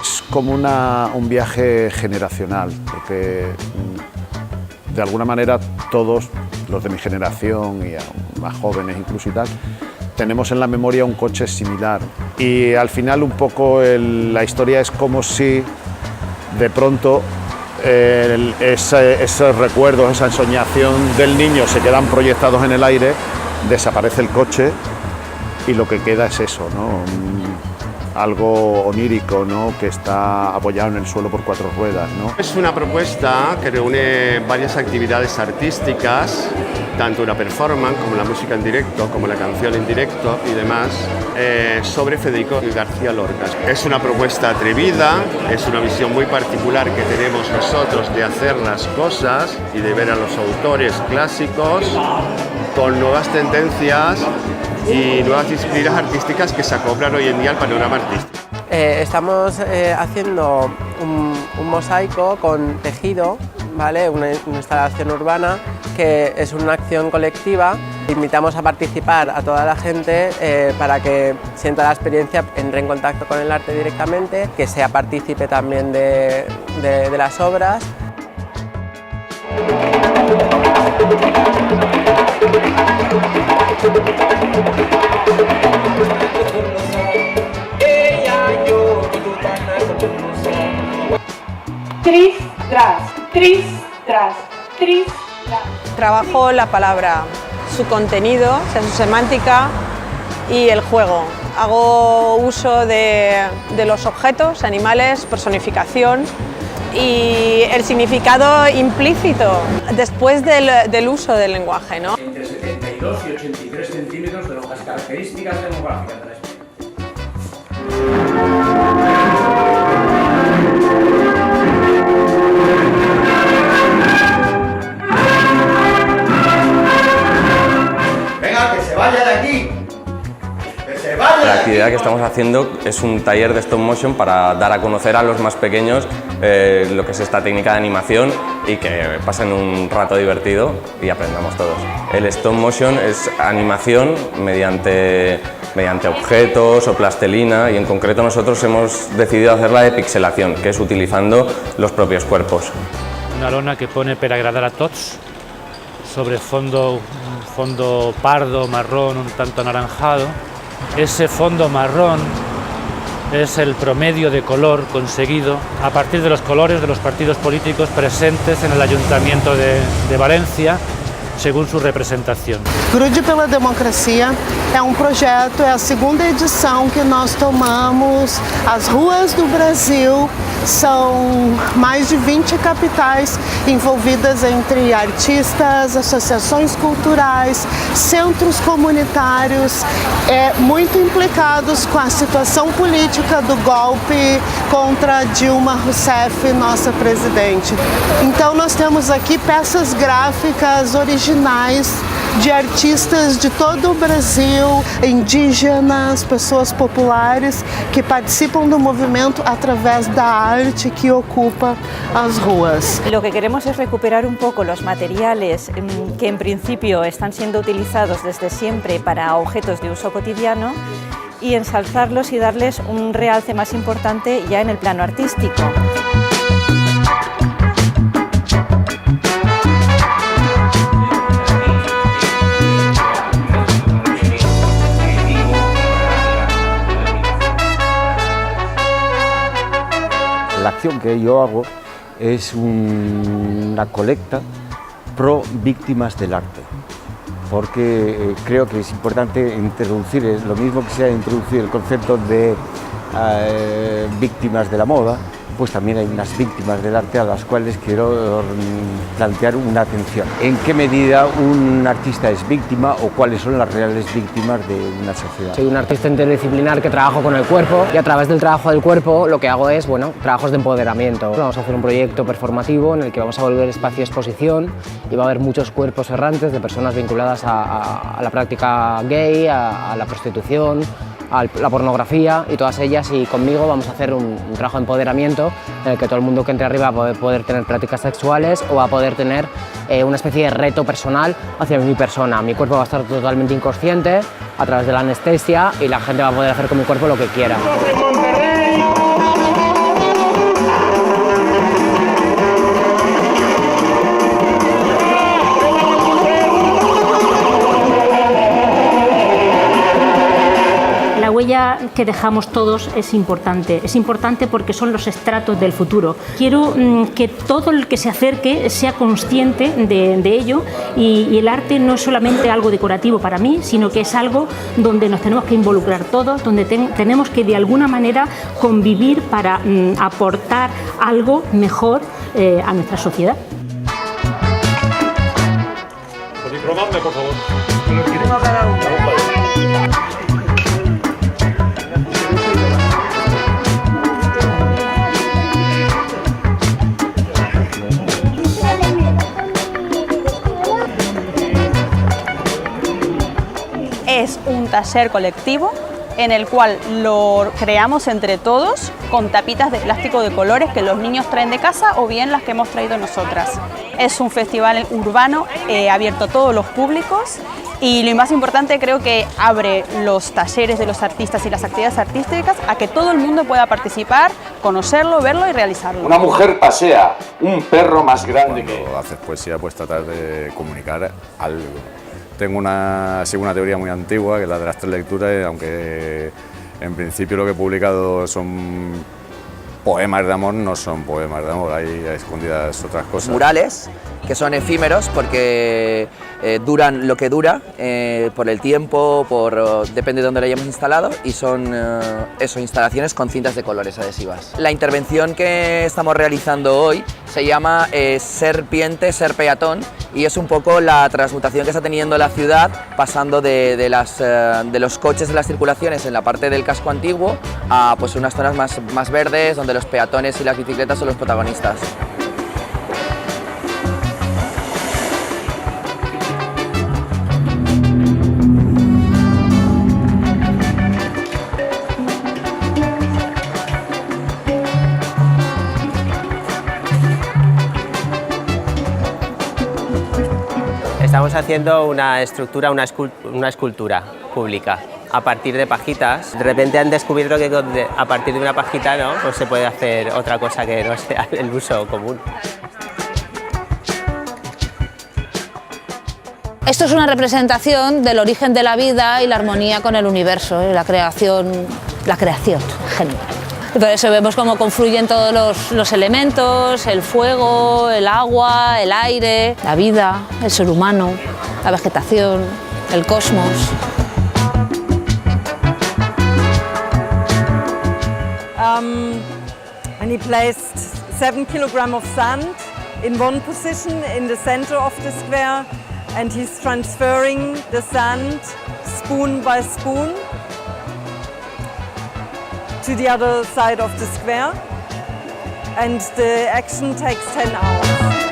Es como un viaje generacional, porque de alguna manera todos, los de mi generación y más jóvenes incluso y tal, tenemos en la memoria un coche similar. Y al final un poco la historia es como si de pronto esos recuerdos, esa ensoñación del niño se quedan proyectados en el aire, desaparece el coche y lo que queda es eso, ¿no? Algo onírico, ¿no? Que está apoyado en el suelo por 4 ruedas, ¿no? Es una propuesta que reúne varias actividades artísticas, tanto una performance como la música en directo, como la canción en directo y demás, sobre Federico García Lorca. Es una propuesta atrevida, es una visión muy particular que tenemos nosotros de hacer las cosas y de ver a los autores clásicos con nuevas tendencias y nuevas disciplinas artísticas que se acoplan hoy en día al panorama artístico. Estamos haciendo un mosaico con tejido, ¿vale? Una instalación urbana que es una acción colectiva. Invitamos a participar a toda la gente para que sienta la experiencia, entre en contacto con el arte directamente, que sea partícipe también de las obras. Tris, tras, tris, tras, tris, tras. Trabajo la palabra, su contenido, o sea, su semántica y el juego. Hago uso de los objetos, animales, personificación y el significado implícito después del uso del lenguaje, ¿no? Entre 72 y 83 centímetros de las características demográficas de la especie. ¡Venga, que se vaya de aquí! ¡Que se vaya de aquí! La actividad que estamos haciendo es un taller de stop motion para dar a conocer a los más pequeños lo que es esta técnica de animación y que pasen un rato divertido y aprendamos todos. El stop motion es animación mediante objetos o plastilina y en concreto nosotros hemos decidido hacerla de pixelación, que es utilizando los propios cuerpos. Una lona que pone per agradar a tots sobre un fondo pardo, marrón, un tanto anaranjado. Ese fondo marrón es el promedio de color conseguido a partir de los colores de los partidos políticos presentes en el Ayuntamiento de Valencia, según su representación. Grude pela Democracia é projeto, é a segunda edição que nós tomamos as ruas do Brasil. São mais de 20 capitais envolvidas entre artistas, associações culturais, centros comunitários, muito implicados com a situação política do golpe contra Dilma Rousseff, nossa presidente. Então nós temos aqui peças gráficas originais de artistas de todo o Brasil, indígenas, pessoas populares que participam do movimento através da arte que ocupa as ruas. Lo que queremos es recuperar un poco los materiales que en principio están siendo utilizados desde siempre para objetos de uso cotidiano y ensalzarlos y darles un realce más importante ya en el plano artístico. La acción que yo hago es una colecta pro víctimas del arte, porque creo que es importante introducir, es lo mismo que sea introducir el concepto de víctimas de la moda, pues también hay unas víctimas del arte a las cuales quiero plantear una atención. ¿En qué medida un artista es víctima o cuáles son las reales víctimas de una sociedad? Soy un artista interdisciplinar que trabajo con el cuerpo y a través del trabajo del cuerpo lo que hago es, trabajos de empoderamiento. Vamos a hacer un proyecto performativo en el que vamos a volver espacio de exposición y va a haber muchos cuerpos errantes de personas vinculadas a la práctica gay, a la prostitución, a la pornografía y todas ellas, y conmigo vamos a hacer un trabajo de empoderamiento en el que todo el mundo que entre arriba va a poder tener prácticas sexuales o va a poder tener una especie de reto personal hacia mi persona. Mi cuerpo va a estar totalmente inconsciente a través de la anestesia y la gente va a poder hacer con mi cuerpo lo que quiera. la huella que dejamos todos es importante porque son los estratos del futuro. Quiero que todo el que se acerque sea consciente de ello y el arte no es solamente algo decorativo para mí, sino que es algo donde nos tenemos que involucrar todos, donde tenemos que de alguna manera convivir para aportar algo mejor a nuestra sociedad. Rodadme, por favor. Es un taller colectivo en el cual lo creamos entre todos con tapitas de plástico de colores que los niños traen de casa o bien las que hemos traído nosotras. Es un festival urbano abierto a todos los públicos y lo más importante, creo que abre los talleres de los artistas y las actividades artísticas a que todo el mundo pueda participar, conocerlo, verlo y realizarlo. Una mujer pasea, un perro más grande que... Cuando haces poesía, pues tratar de comunicar algo. Tengo una teoría muy antigua, que es la de las 3 lecturas, aunque en principio lo que he publicado son poemas de amor, no son poemas de amor, hay escondidas otras cosas. Murales, que son efímeros porque duran lo que dura, por el tiempo, depende de dónde lo hayamos instalado, y son instalaciones con cintas de colores adhesivas. La intervención que estamos realizando hoy se llama Serpiente, Ser Peatón, y es un poco la transmutación que está teniendo la ciudad, pasando de los coches de las circulaciones en la parte del casco antiguo a pues, unas zonas más verdes, donde los peatones y las bicicletas son los protagonistas. Estamos haciendo una estructura, una escultura pública a partir de pajitas. De repente han descubierto que a partir de una pajita no, pues se puede hacer otra cosa que no sea el uso común. Esto es una representación del origen de la vida y la armonía con el universo, la creación genial. Por eso vemos cómo confluyen todos los elementos, el fuego, el agua, el aire, la vida, el ser humano, la vegetación, el cosmos. And he placed 7 kilograms of sand in one position in the center of the square, and he's transferring the sand spoon by spoon to the other side of the square, and the action takes 10 hours.